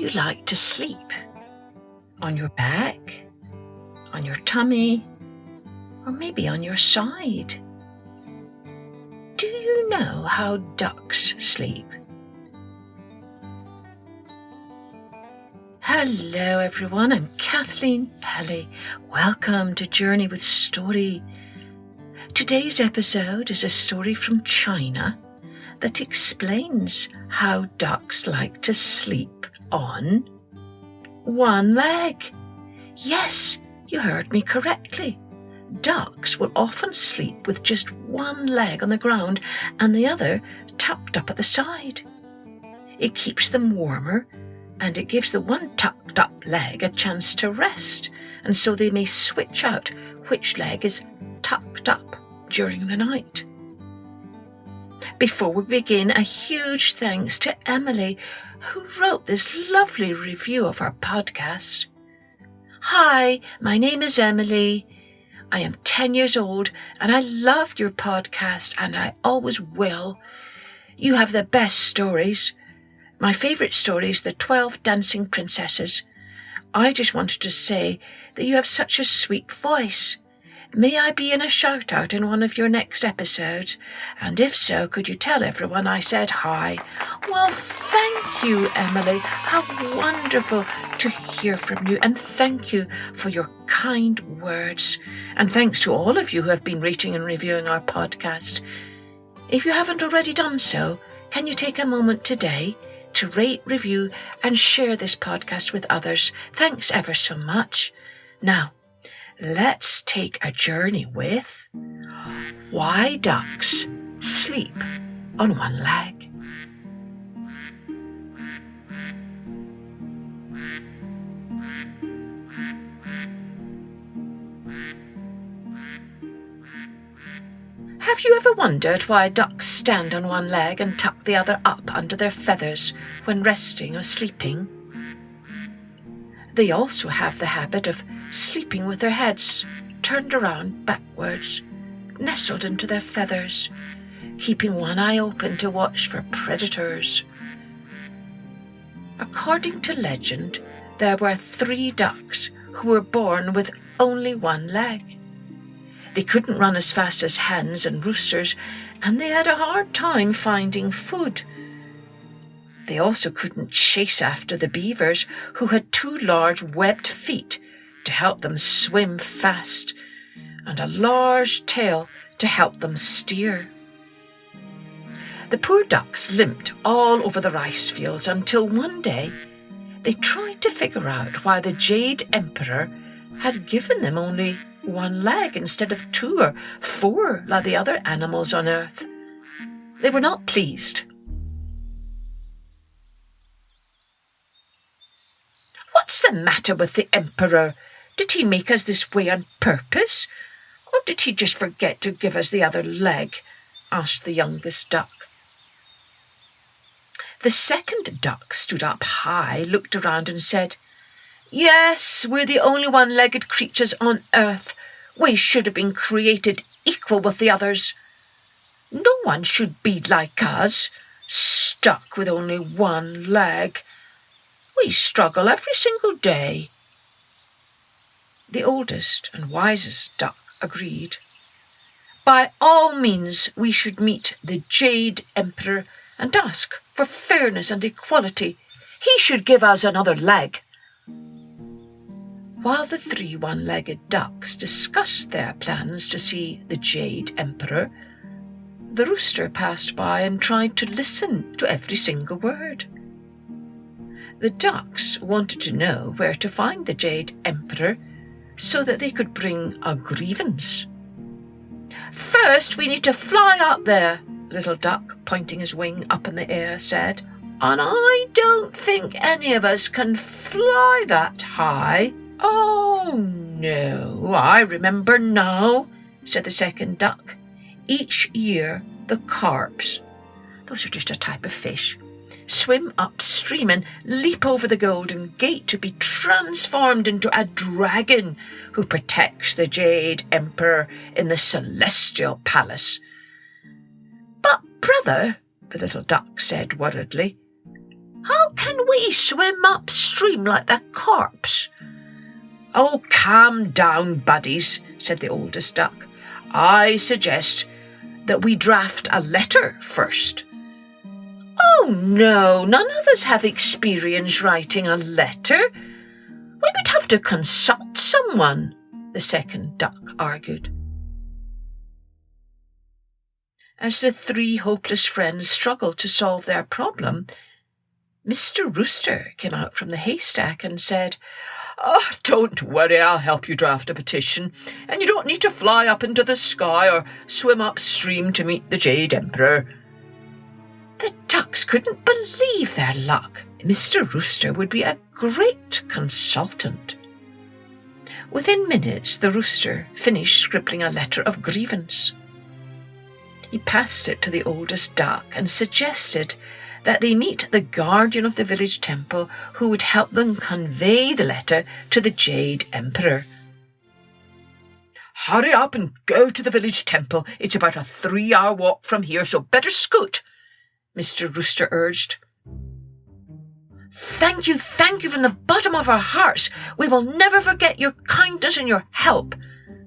you like to sleep? On your back? On your tummy? Or maybe on your side? Do you know how ducks sleep? Hello everyone, I'm Kathleen Pelly. Welcome to Journey with Story. Today's episode is a story from China that explains how ducks like to sleep on one leg. Yes, you heard me correctly. Ducks will often sleep with just one leg on the ground and the other tucked up at the side. It keeps them warmer and it gives the one tucked up leg a chance to rest, and so they may switch out which leg is tucked up during the night. Before we begin, a huge thanks to Emily, who wrote this lovely review of our podcast. Hi, my name is Emily. I am 10 years old and I loved your podcast and I always will. You have the best stories. My favourite story is the 12 Dancing Princesses. I just wanted to say that you have such a sweet voice. May I be in a shout-out in one of your next episodes? And if so, could you tell everyone I said hi? Well, thank you, Emily. How wonderful to hear from you. And thank you for your kind words. And thanks to all of you who have been rating and reviewing our podcast. If you haven't already done so, can you take a moment today to rate, review, and share this podcast with others? Thanks ever so much. Now, let's take a journey with why ducks sleep on one leg. Have you ever wondered why ducks stand on one leg and tuck the other up under their feathers when resting or sleeping? They also have the habit of sleeping with their heads turned around backwards, nestled into their feathers, keeping one eye open to watch for predators. According to legend, there were 3 ducks who were born with only one leg. They couldn't run as fast as hens and roosters, and they had a hard time finding food. They also couldn't chase after the beavers, who had 2 large webbed feet to help them swim fast, and a large tail to help them steer. The poor ducks limped all over the rice fields until one day they tried to figure out why the Jade Emperor had given them only one leg instead of 2 or 4 like the other animals on Earth. They were not pleased. What's the matter with the Emperor? Did he make us this way on purpose? Or did he just forget to give us the other leg? Asked the youngest duck. The second duck stood up high, looked around and said, Yes, we're the only one-legged creatures on Earth. We should have been created equal with the others. No one should be like us, stuck with only one leg. We struggle every single day. The oldest and wisest duck agreed. By all means, we should meet the Jade Emperor and ask for fairness and equality. He should give us another leg. While the 3 one-legged ducks discussed their plans to see the Jade Emperor, the rooster passed by and tried to listen to every single word. The ducks wanted to know where to find the Jade Emperor so that they could bring a grievance. First, we need to fly up there, little duck, pointing his wing up in the air, said. And I don't think any of us can fly that high. Oh, no, I remember now, said the second duck. Each year, the carps, those are just a type of fish, swim upstream and leap over the Golden Gate to be transformed into a dragon who protects the Jade Emperor in the Celestial Palace. But, brother, the little duck said worriedly, How can we swim upstream like the corpse? Oh, calm down, buddies, said the oldest duck. I suggest that we draft a letter first. Oh, no, none of us have experience writing a letter. We would have to consult someone, the second duck argued. As the three hopeless friends struggled to solve their problem, Mr. Rooster came out from the haystack and said, "Oh, don't worry, I'll help you draft a petition, and you don't need to fly up into the sky or swim upstream to meet the Jade Emperor." The ducks couldn't believe their luck. Mr. Rooster would be a great consultant. Within minutes, the rooster finished scribbling a letter of grievance. He passed it to the oldest duck and suggested that they meet the guardian of the village temple who would help them convey the letter to the Jade Emperor. "Hurry up and go to the village temple. It's about a 3-hour walk from here, so better scoot," Mr. Rooster urged. Thank you from the bottom of our hearts. We will never forget your kindness and your help,"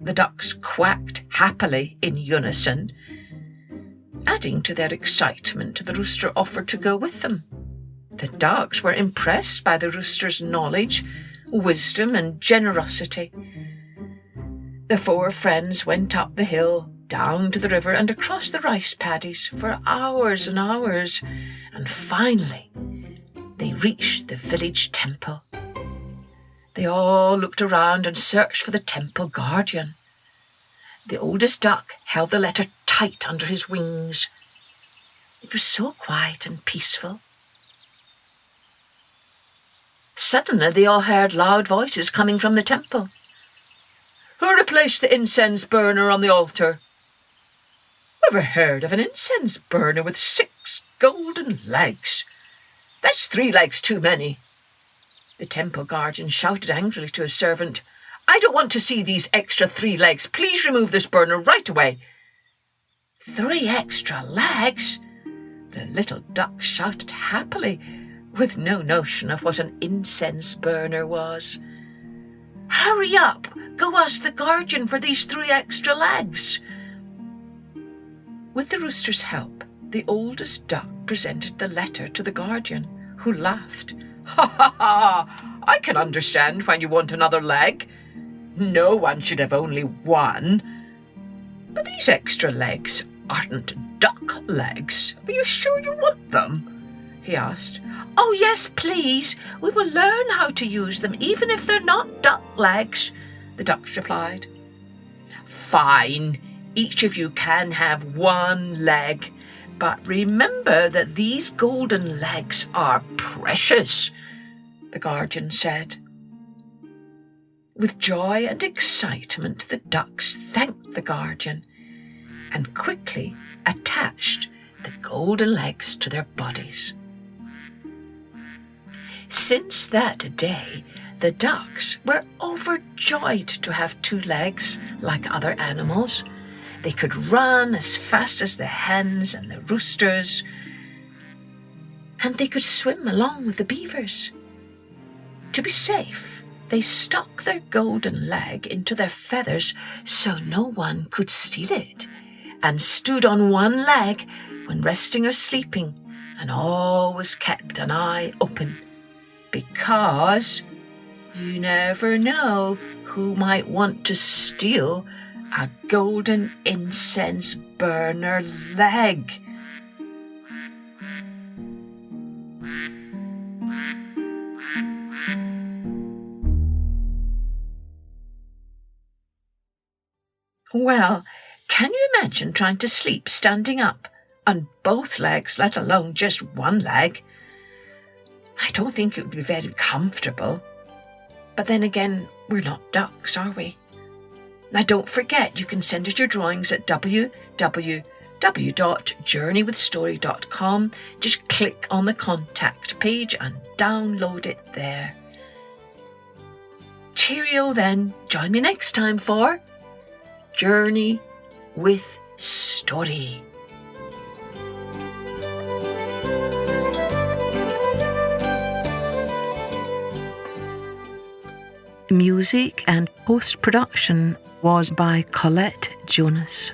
the ducks quacked happily in unison. Adding to their excitement, the rooster offered to go with them. The ducks were impressed by the rooster's knowledge, wisdom, and generosity. The 4 friends went up the hill, down to the river, and across the rice paddies for hours and hours, and finally they reached the village temple. They all looked around and searched for the temple guardian. The oldest duck held the letter tight under his wings. It was so quiet and peaceful. Suddenly they all heard loud voices coming from the temple. "Who replaced the incense burner on the altar?" "Ever heard of an incense burner with 6 golden legs? That's 3 legs too many." The temple guardian shouted angrily to his servant, "I don't want to see these extra 3 legs. Please remove this burner right away." 3 extra legs? The little duck shouted happily, with no notion of what an incense burner was. "Hurry up! Go ask the guardian for these 3 extra legs." With the rooster's help, the oldest duck presented the letter to the guardian, who laughed. "Ha ha ha! I can understand when you want another leg. No one should have only 1. But these extra legs aren't duck legs. Are you sure you want them?" he asked. "Oh, yes, please. We will learn how to use them, even if they're not duck legs," the ducks replied. "Fine. Each of you can have 1 leg. But remember that these golden legs are precious," the guardian said. With joy and excitement, the ducks thanked the guardian and quickly attached the golden legs to their bodies. Since that day, the ducks were overjoyed to have 2 legs like other animals. They could run as fast as the hens and the roosters, and they could swim along with the beavers. To be safe, they stuck their golden leg into their feathers so no one could steal it, and stood on 1 leg when resting or sleeping, and always kept an eye open, because you never know who might want to steal a golden incense burner leg. Well, can you imagine trying to sleep standing up on both legs, let alone just 1 leg? I don't think it would be very comfortable. But then again, we're not ducks, are we? Now don't forget, you can send us your drawings at www.journeywithstory.com. Just click on the contact page and download it there. Cheerio then. Join me next time for Journey with Story. Music and post-production was by Colette Jonas.